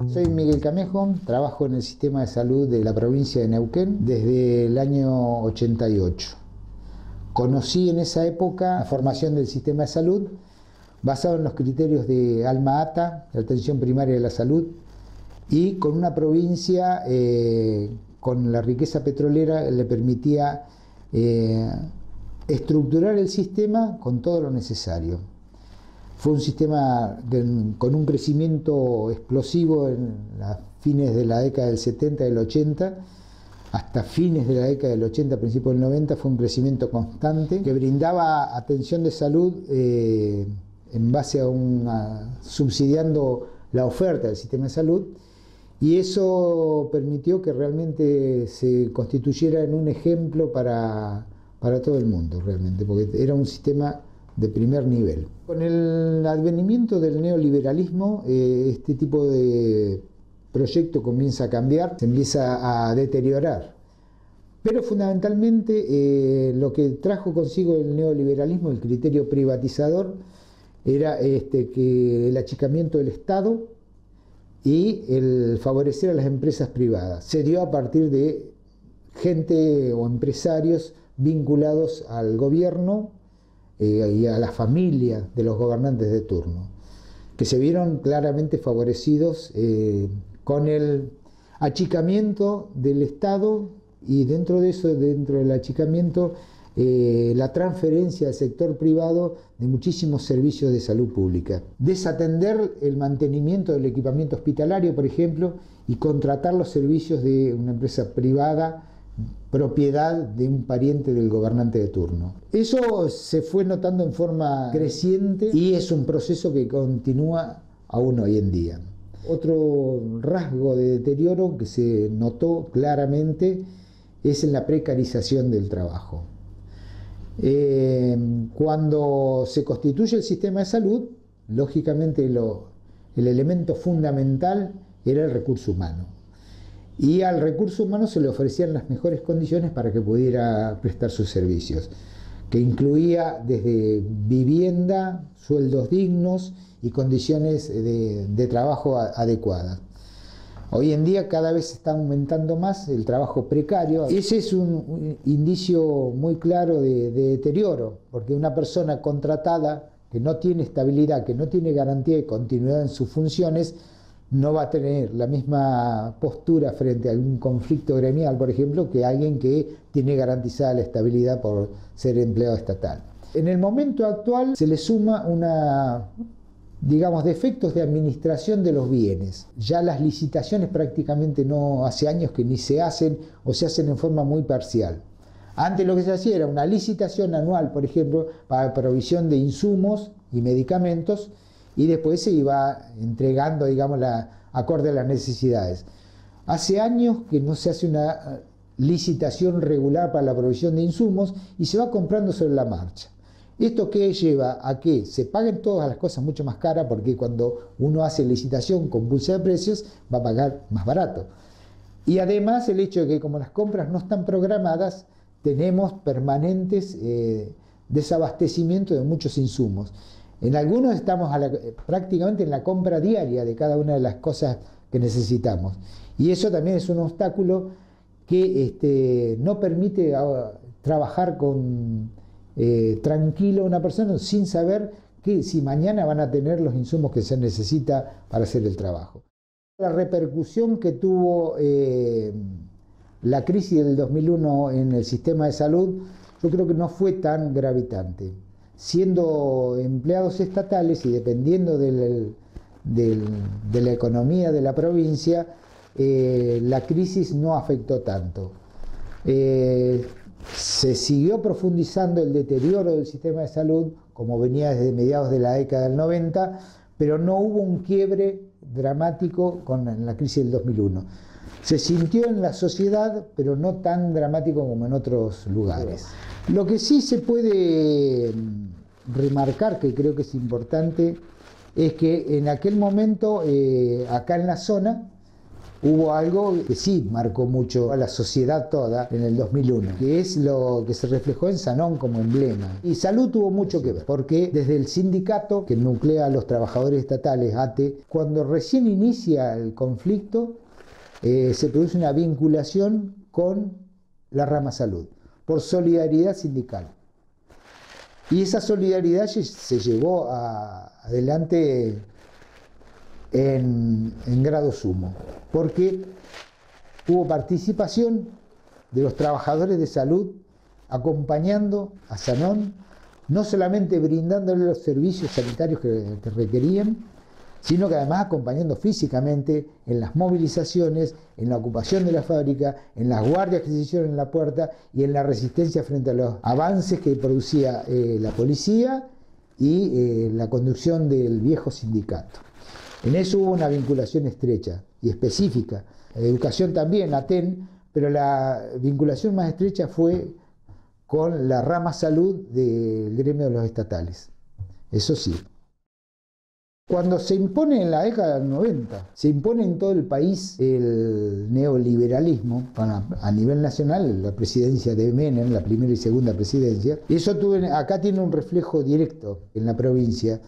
Soy Miguel Camejo, trabajo en el sistema de salud de la provincia de Neuquén desde el año 88. Conocí en esa época la formación del sistema de salud basado en los criterios de Alma-Ata, la atención primaria de la salud, y con una provincia con la riqueza petrolera le permitía estructurar el sistema con todo lo necesario. Fue un sistema con un crecimiento explosivo en las fines de la década del 70 y del 80, hasta fines de la década del 80, principios del 90, fue un crecimiento constante que brindaba atención de salud en base a subsidiando la oferta del sistema de salud, y eso permitió que realmente se constituyera en un ejemplo para todo el mundo, realmente, porque era un sistema de primer nivel. Con el advenimiento del neoliberalismo, este tipo de proyecto comienza a cambiar, se empieza a deteriorar. Pero fundamentalmente lo que trajo consigo el neoliberalismo, el criterio privatizador, era que el achicamiento del Estado y el favorecer a las empresas privadas. Se dio a partir de gente o empresarios vinculados al gobierno y a la familia de los gobernantes de turno, que se vieron claramente favorecidos con el achicamiento del Estado, y dentro de eso, dentro del achicamiento, la transferencia al sector privado de muchísimos servicios de salud pública. Desatender el mantenimiento del equipamiento hospitalario, por ejemplo, y contratar los servicios de una empresa privada propiedad de un pariente del gobernante de turno. Eso se fue notando en forma creciente y es un proceso que continúa aún hoy en día. Otro rasgo de deterioro que se notó claramente es en la precarización del trabajo. Cuando se constituye el sistema de salud, lógicamente el elemento fundamental era el recurso humano. Y al recurso humano se le ofrecían las mejores condiciones para que pudiera prestar sus servicios, que incluía desde vivienda, sueldos dignos y condiciones de trabajo adecuadas. Hoy en día cada vez está aumentando más el trabajo precario. Ese es un indicio muy claro de deterioro, porque una persona contratada que no tiene estabilidad, que no tiene garantía de continuidad en sus funciones, no va a tener la misma postura frente a un conflicto gremial, por ejemplo, que alguien que tiene garantizada la estabilidad por ser empleado estatal. En el momento actual se le suma defectos de administración de los bienes. Ya las licitaciones prácticamente no, hace años que ni se hacen o se hacen en forma muy parcial. Antes lo que se hacía era una licitación anual, por ejemplo, para provisión de insumos y medicamentos, y después se iba entregando, acorde a las necesidades. Hace años que no se hace una licitación regular para la provisión de insumos y se va comprando sobre la marcha. ¿Esto qué lleva? A que se paguen todas las cosas mucho más caras, porque cuando uno hace licitación con bolsa de precios va a pagar más barato. Y además el hecho de que como las compras no están programadas, tenemos permanentes desabastecimiento de muchos insumos. En algunos estamos prácticamente en la compra diaria de cada una de las cosas que necesitamos. Y eso también es un obstáculo que no permite trabajar tranquilo a una persona sin saber que si mañana van a tener los insumos que se necesita para hacer el trabajo. La repercusión que tuvo la crisis del 2001 en el sistema de salud, yo creo que no fue tan gravitante. Siendo empleados estatales y dependiendo de la economía de la provincia, la crisis no afectó tanto. Se siguió profundizando el deterioro del sistema de salud, como venía desde mediados de la década del 90, pero no hubo un quiebre dramático en la crisis del 2001. Se sintió en la sociedad, pero no tan dramático como en otros lugares. Lo que sí se puede remarcar, que creo que es importante, es que en aquel momento, acá en la zona, hubo algo que sí marcó mucho a la sociedad toda en el 2001, que es lo que se reflejó en Sanón como emblema. Y salud tuvo mucho que ver, porque desde el sindicato que nuclea a los trabajadores estatales, ATE, cuando recién inicia el conflicto, se produce una vinculación con la rama salud, por solidaridad sindical. Y esa solidaridad se llevó adelante en grado sumo, porque hubo participación de los trabajadores de salud acompañando a Sanón, no solamente brindándole los servicios sanitarios que requerían, sino que además acompañando físicamente en las movilizaciones, en la ocupación de la fábrica, en las guardias que se hicieron en la puerta y en la resistencia frente a los avances que producía la policía y la conducción del viejo sindicato. En eso hubo una vinculación estrecha y específica. Educación también, ATEN, pero la vinculación más estrecha fue con la rama salud del gremio de los estatales. Eso sí. Cuando se impone en la década del 90, se impone en todo el país el neoliberalismo, a nivel nacional, la presidencia de Menem, la primera y segunda presidencia, y eso acá tiene un reflejo directo en la provincia,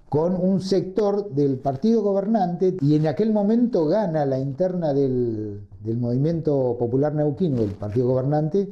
con un sector del partido gobernante, y en aquel momento gana la interna del Movimiento Popular Neuquino, del partido gobernante,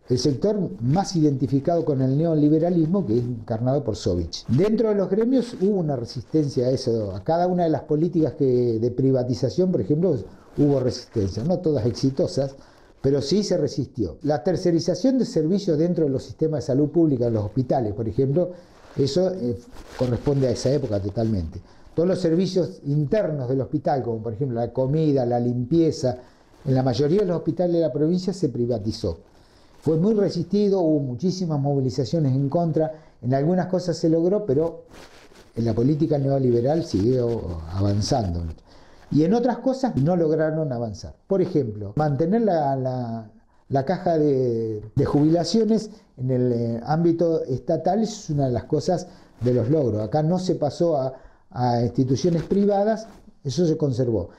el sector más identificado con el neoliberalismo, que es encarnado por Sovich. Dentro de los gremios hubo una resistencia a eso, a cada una de las políticas de privatización, por ejemplo, hubo resistencia, no todas exitosas, pero sí se resistió. La tercerización de servicios dentro de los sistemas de salud pública, en los hospitales, por ejemplo, eso corresponde a esa época totalmente. Todos los servicios internos del hospital, como por ejemplo la comida, la limpieza, en la mayoría de los hospitales de la provincia se privatizó. Fue muy resistido, hubo muchísimas movilizaciones en contra, en algunas cosas se logró, pero en la política neoliberal siguió avanzando. Y en otras cosas no lograron avanzar. Por ejemplo, mantener la caja de jubilaciones en el ámbito estatal es una de las cosas de los logros. Acá no se pasó a instituciones privadas, eso se conservó.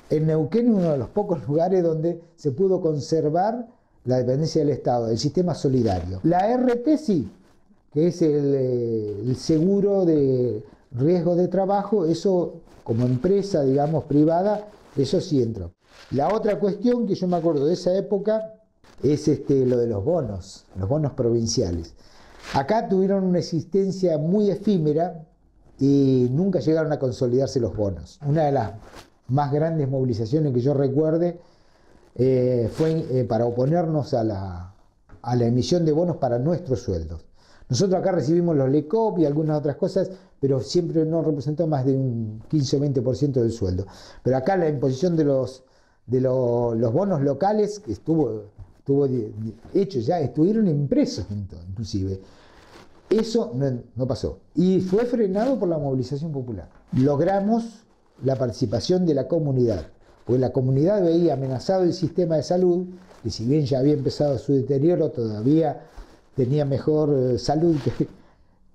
En Neuquén, uno de los pocos lugares donde se pudo conservar la dependencia del Estado, el sistema solidario. La RT sí, que es el seguro de riesgo de trabajo, eso como empresa, digamos, privada, eso sí entró. La otra cuestión que yo me acuerdo de esa época es lo de los bonos provinciales. Acá tuvieron una existencia muy efímera y nunca llegaron a consolidarse los bonos. Una de las más grandes movilizaciones que yo recuerde fue para oponernos a la emisión de bonos para nuestros sueldos. Nosotros acá recibimos los LECOP y algunas otras cosas, pero siempre no representó más de un 15 o 20% del sueldo. Pero acá la imposición de los bonos locales, que estuvo hecho ya, estuvieron impresos inclusive. Eso no pasó. Y fue frenado por la movilización popular. Logramos la participación de la comunidad, porque la comunidad veía amenazado el sistema de salud, que si bien ya había empezado su deterioro, todavía tenía mejor salud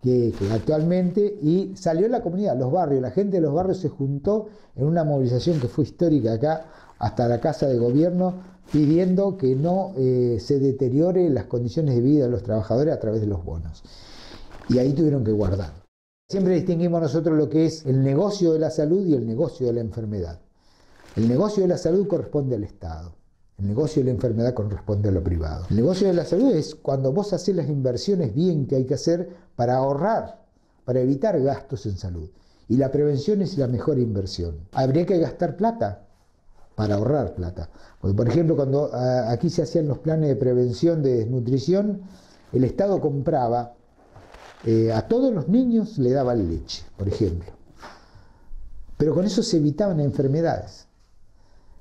que actualmente, y salió la comunidad, los barrios, la gente de los barrios se juntó en una movilización que fue histórica acá, hasta la Casa de Gobierno, pidiendo que no se deteriore las condiciones de vida de los trabajadores a través de los bonos. Y ahí tuvieron que guardar. Siempre distinguimos nosotros lo que es el negocio de la salud y el negocio de la enfermedad. El negocio de la salud corresponde al Estado. El negocio de la enfermedad corresponde a lo privado. El negocio de la salud es cuando vos haces las inversiones bien que hay que hacer para ahorrar, para evitar gastos en salud. Y la prevención es la mejor inversión. Habría que gastar plata para ahorrar plata. Porque, por ejemplo, cuando aquí se hacían los planes de prevención de desnutrición, el Estado compraba, a todos los niños le daban leche, por ejemplo. Pero con eso se evitaban enfermedades.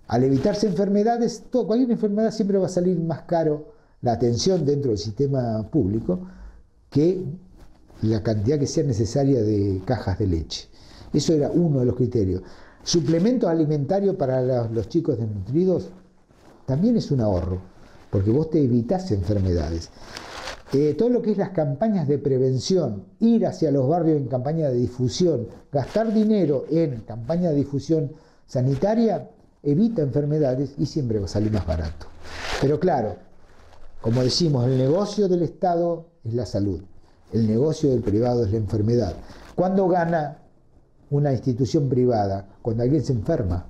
Al evitarse enfermedades, cualquier enfermedad siempre va a salir más caro la atención dentro del sistema público que la cantidad que sea necesaria de cajas de leche. Eso era uno de los criterios. Suplementos alimentarios para los chicos desnutridos también es un ahorro, porque vos te evitás enfermedades. Todo lo que es las campañas de prevención, ir hacia los barrios en campaña de difusión, gastar dinero en campaña de difusión sanitaria, evita enfermedades y siempre va a salir más barato. Pero claro, como decimos, el negocio del Estado es la salud, el negocio del privado es la enfermedad. ¿Cuándo gana una institución privada? Cuando alguien se enferma.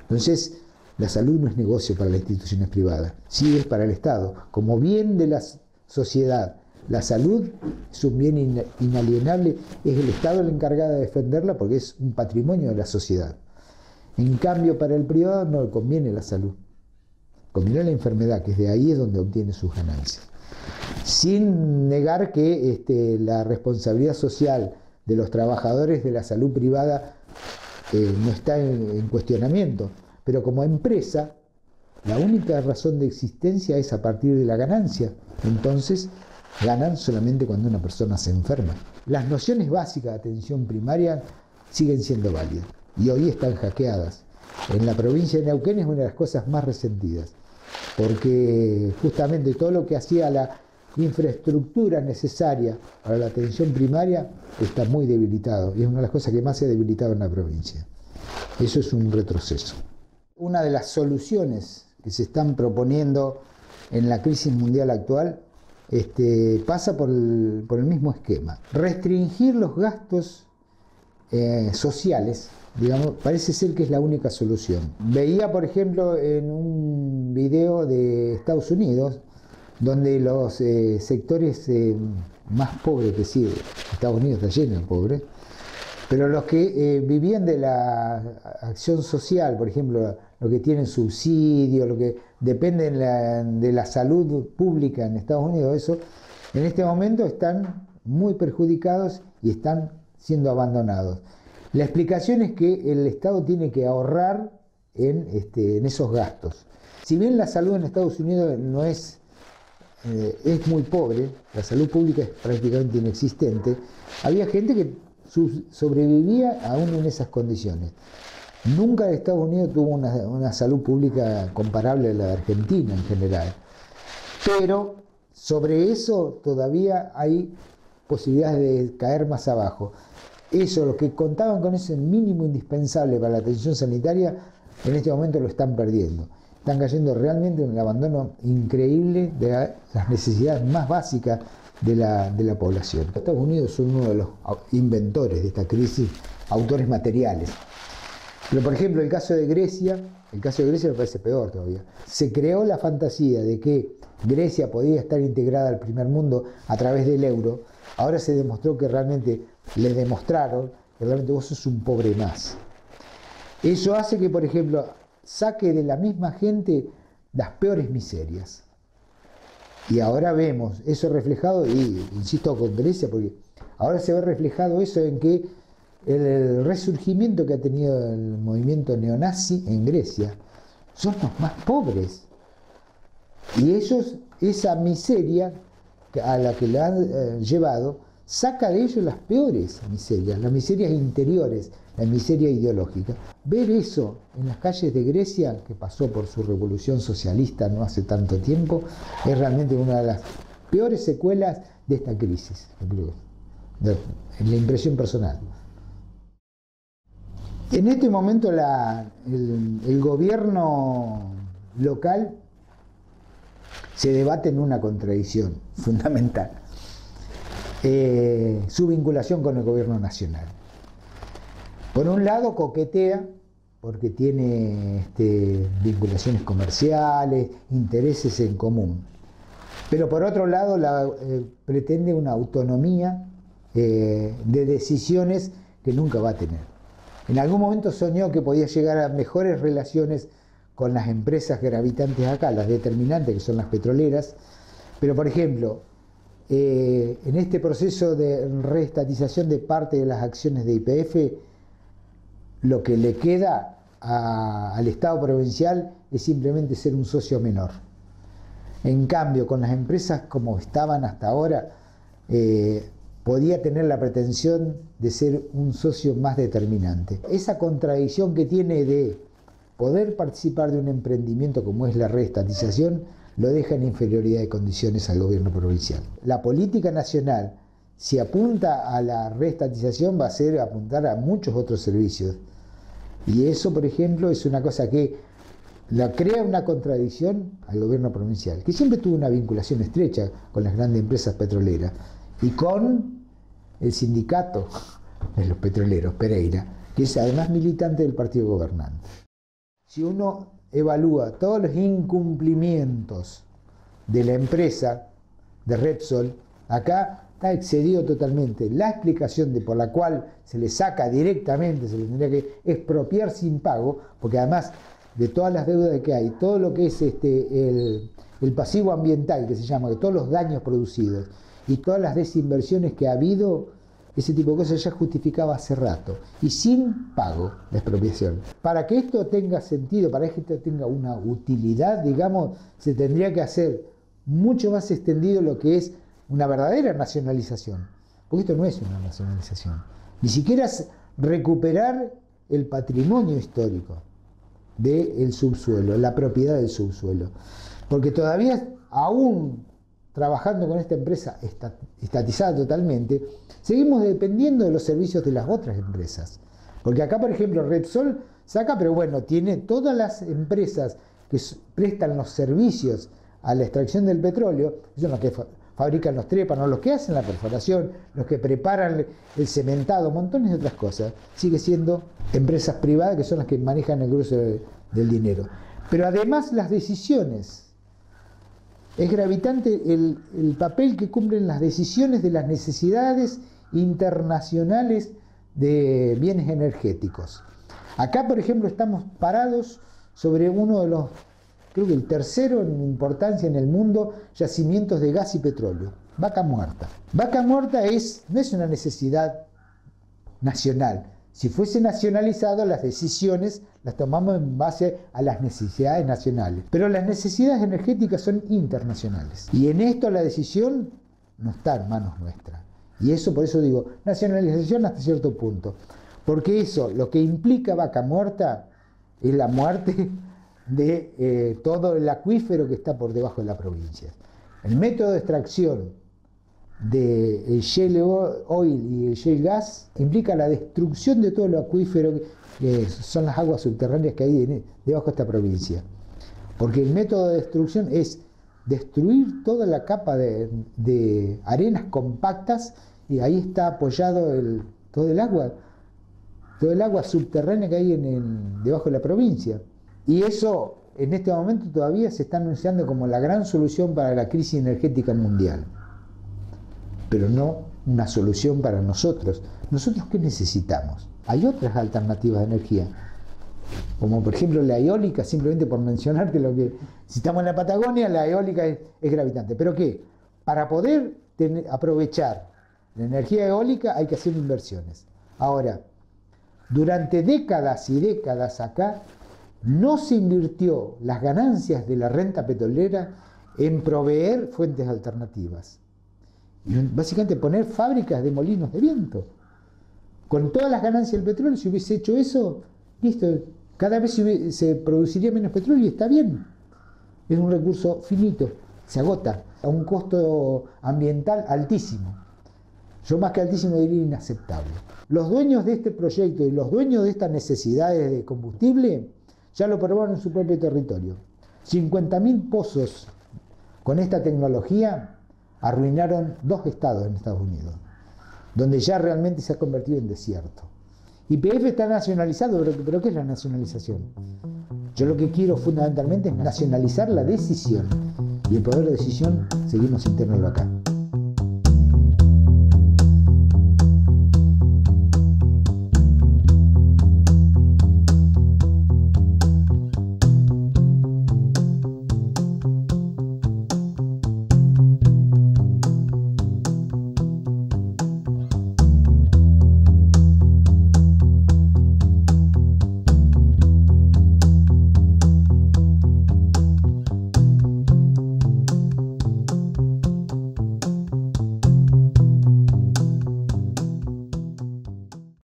Entonces, la salud no es negocio para las instituciones privadas, sí es para el Estado. Como bien de la sociedad, la salud es un bien inalienable, es el Estado el encargado de defenderla porque es un patrimonio de la sociedad. En cambio, para el privado no le conviene la salud, conviene la enfermedad, que es de ahí es donde obtiene sus ganancias. Sin negar que la responsabilidad social de los trabajadores de la salud privada no está en cuestionamiento, pero como empresa, la única razón de existencia es a partir de la ganancia. Entonces, ganan solamente cuando una persona se enferma. Las nociones básicas de atención primaria siguen siendo válidas y hoy están hackeadas. En la provincia de Neuquén es una de las cosas más resentidas, porque justamente todo lo que hacía la infraestructura necesaria para la atención primaria está muy debilitado y es una de las cosas que más se ha debilitado en la provincia. Eso es un retroceso. Una de las soluciones que se están proponiendo en la crisis mundial actual pasa por el mismo esquema. Restringir los gastos sociales, digamos, parece ser que es la única solución. Veía, por ejemplo, en un video de Estados Unidos, donde los sectores más pobres, que sí, Estados Unidos está lleno de pobres, pero los que vivían de la acción social, por ejemplo, los que tienen subsidios, los que dependen de la salud pública en Estados Unidos, eso, en este momento están muy perjudicados y están siendo abandonados. La explicación es que el Estado tiene que ahorrar en esos gastos. Si bien la salud en Estados Unidos no es muy pobre, la salud pública es prácticamente inexistente, había gente que sobrevivía aún en esas condiciones. Nunca Estados Unidos tuvo una salud pública comparable a la de Argentina en general, pero sobre eso todavía hay posibilidades de caer más abajo. Eso, los que contaban con ese mínimo indispensable para la atención sanitaria, en este momento lo están perdiendo. Están cayendo realmente en un abandono increíble de las necesidades más básicas de la población. Estados Unidos son uno de los inventores de esta crisis, autores materiales. Pero por ejemplo, el caso de Grecia me parece peor todavía. Se creó la fantasía de que Grecia podía estar integrada al primer mundo a través del euro. Ahora se demostró que realmente, les demostraron que realmente vos sos un pobre más. Eso hace que, por ejemplo, saque de la misma gente las peores miserias. Y ahora vemos eso reflejado, y insisto con Grecia, porque ahora se ve reflejado eso en que el resurgimiento que ha tenido el movimiento neonazi en Grecia son los más pobres. Y ellos, esa miseria a la que la han llevado, saca de ellos las peores miserias, las miserias interiores, la miseria ideológica. Ver eso en las calles de Grecia, que pasó por su revolución socialista no hace tanto tiempo, es realmente una de las peores secuelas de esta crisis, en la impresión personal. En este momento el gobierno local se debate en una contradicción fundamental. Su vinculación con el gobierno nacional. Por un lado coquetea porque tiene vinculaciones comerciales, intereses en común, pero por otro lado pretende una autonomía de decisiones que nunca va a tener. En algún momento soñó que podía llegar a mejores relaciones con las empresas gravitantes acá, las determinantes, que son las petroleras, pero por ejemplo, en este proceso de reestatización de parte de las acciones de YPF, lo que le queda al Estado provincial es simplemente ser un socio menor. En cambio, con las empresas como estaban hasta ahora, podía tener la pretensión de ser un socio más determinante. Esa contradicción que tiene de poder participar de un emprendimiento como es la reestatización, lo deja en inferioridad de condiciones al gobierno provincial. La política nacional, si apunta a la reestatización, va a ser apuntar a muchos otros servicios. Y eso, por ejemplo, es una cosa que la crea una contradicción al gobierno provincial, que siempre tuvo una vinculación estrecha con las grandes empresas petroleras y con el sindicato de los petroleros, Pereira, que es además militante del partido gobernante. Si uno evalúa todos los incumplimientos de la empresa de Repsol, acá está excedido totalmente. La explicación por la cual se le saca directamente, se le tendría que expropiar sin pago, porque además de todas las deudas que hay, todo lo que es el pasivo ambiental, que se llama, de todos los daños producidos y todas las desinversiones que ha habido, ese tipo de cosas ya justificaba hace rato, y sin pago la expropiación. Para que esto tenga sentido, para que esto tenga una utilidad, digamos, se tendría que hacer mucho más extendido lo que es una verdadera nacionalización, porque esto no es una nacionalización, ni siquiera es recuperar el patrimonio histórico del subsuelo, la propiedad del subsuelo, porque todavía, aún trabajando con esta empresa estatizada totalmente, seguimos dependiendo de los servicios de las otras empresas, porque acá, por ejemplo, Repsol saca, pero bueno, tiene todas las empresas que prestan los servicios a la extracción del petróleo, son los que fabrican los trépanos, los que hacen la perforación, los que preparan el cementado, montones de otras cosas. Sigue siendo empresas privadas que son las que manejan el grueso del dinero. Pero además las decisiones, es gravitante el papel que cumplen las decisiones de las necesidades internacionales de bienes energéticos. Acá, por ejemplo, estamos parados sobre uno de los, creo que el tercero en importancia en el mundo, yacimientos de gas y petróleo, Vaca Muerta. Vaca Muerta no es una necesidad nacional. Si fuese nacionalizado, las decisiones las tomamos en base a las necesidades nacionales. Pero las necesidades energéticas son internacionales. Y en esto la decisión no está en manos nuestras. Y eso, por eso digo, nacionalización hasta cierto punto. Porque eso, lo que implica Vaca Muerta, es la muerte de todo el acuífero que está por debajo de la provincia. El método de extracción del shale oil y el shale gas implica la destrucción de todo el acuífero que son las aguas subterráneas que hay debajo de esta provincia. Porque el método de destrucción es destruir toda la capa de arenas compactas y ahí está apoyado todo el agua subterránea que hay debajo de la provincia. Y eso en este momento todavía se está anunciando como la gran solución para la crisis energética mundial. Pero no una solución para nosotros. ¿Nosotros qué necesitamos? Hay otras alternativas de energía, como por ejemplo la eólica, simplemente por mencionarte si estamos en la Patagonia, la eólica es gravitante. ¿Pero qué? Para poder aprovechar la energía eólica hay que hacer inversiones. Ahora, durante décadas y décadas acá, no se invirtió las ganancias de la renta petrolera en proveer fuentes alternativas. Y básicamente poner fábricas de molinos de viento. Con todas las ganancias del petróleo, si hubiese hecho eso, listo, cada vez se produciría menos petróleo y está bien. Es un recurso finito, se agota a un costo ambiental altísimo. Yo más que altísimo diría inaceptable. Los dueños de este proyecto y los dueños de estas necesidades de combustible ya lo probaron en su propio territorio. 50.000 pozos con esta tecnología arruinaron 2 estados en Estados Unidos, donde ya realmente se ha convertido en desierto. YPF está nacionalizado, pero ¿qué es la nacionalización? Yo lo que quiero fundamentalmente es nacionalizar la decisión, y el poder de decisión seguimos sin tenerlo acá.